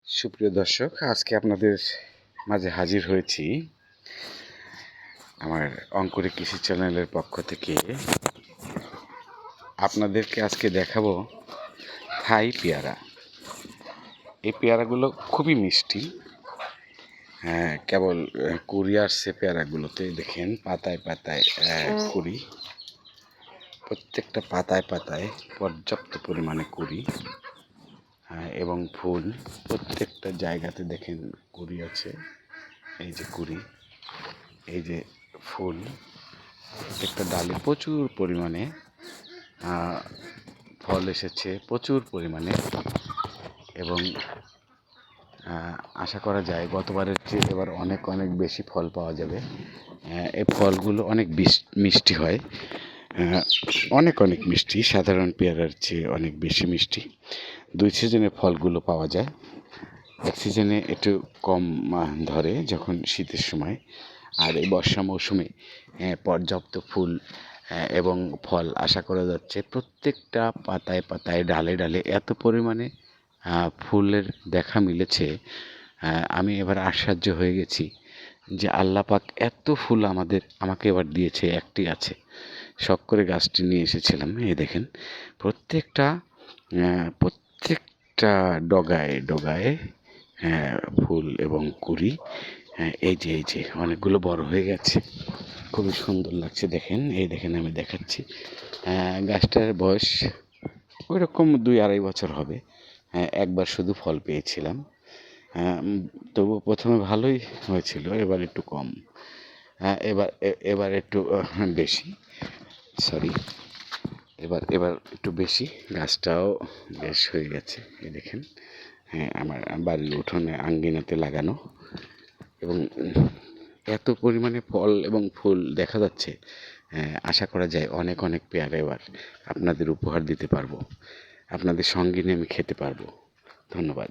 সুপ্রিয় দর্শক, আজকে আপনাদের মাঝে হাজির হয়েছি আমার অঙ্কুরে কৃষি চ্যানেলের পক্ষ থেকে। আপনাদেরকে আজকে দেখাবো থাই পেয়ারা। এই পেয়ারাগুলো খুবই মিষ্টি। কেবল কুড়ি আসছে পেয়ারাগুলোতে, দেখেন পাতায় পাতায় কুড়ি, প্রত্যেকটা পাতায় পাতায় পর্যাপ্ত পরিমাণে কুড়ি এবং ফুল। প্রত্যেকটা জায়গাতে দেখেন কুড়ি আছে, এই যে কুড়ি, এই যে ফুল। প্রত্যেকটা ডালে প্রচুর পরিমাণে ফল এসেছে, প্রচুর পরিমাণে, এবং আশা করা যায় গতবারের চেয়ে এবার অনেক অনেক বেশি ফল পাওয়া যাবে। এই ফলগুলো অনেক মিষ্টি হয়, অনেক অনেক মিষ্টি, সাধারণ পেয়ারার চেয়ে অনেক বেশি মিষ্টি। দুই সিজনে ফলগুলো পাওয়া যায়। এক সিজনে একটু কম ধরে যখন শীতের সময়, আর এই বর্ষা মৌসুমে পর্যাপ্ত ফুল এবং ফল আশা করা যাচ্ছে। প্রত্যেকটা পাতায় পাতায় ডালে ডালে এত পরিমাণে ফুলের দেখা মিলেছে, আমি এবার আশ্চর্য হয়ে গেছি যে আল্লাহ পাক এত ফুল আমাকে এবার দিয়েছে। একটি আছে, শখ করে গাছটি নিয়ে এসেছিলাম। এই দেখেন প্রত্যেকটা ডগায় ডগায় ফুল এবং কুড়ি। এই যে অনেকগুলো বড় হয়ে গেছে, খুবই সুন্দর লাগছে। দেখেন, এই দেখেন আমি দেখাচ্ছি। গাছটার বয়স ওইরকম 2-2.5 বছর হবে। একবার শুধু ফল পেয়েছিলাম, তবু প্রথমে ভালোই হয়েছিল, এবার একটু কম, এবার একটু বেশি, সরি, এবার একটু বেশি। গাছটাও বেশ হয়ে গেছে। এই দেখেন, আমার বাড়ির উঠোনে আঙ্গিনাতে লাগানো, এবং এত পরিমাণে ফল এবং ফুল দেখা যাচ্ছে। আশা করা যায় অনেক অনেক পেয়ারা এবার আপনাদের উপহার দিতে পারবো, আপনাদের সঙ্গে নিয়ে আমি খেতে পারবো। ধন্যবাদ।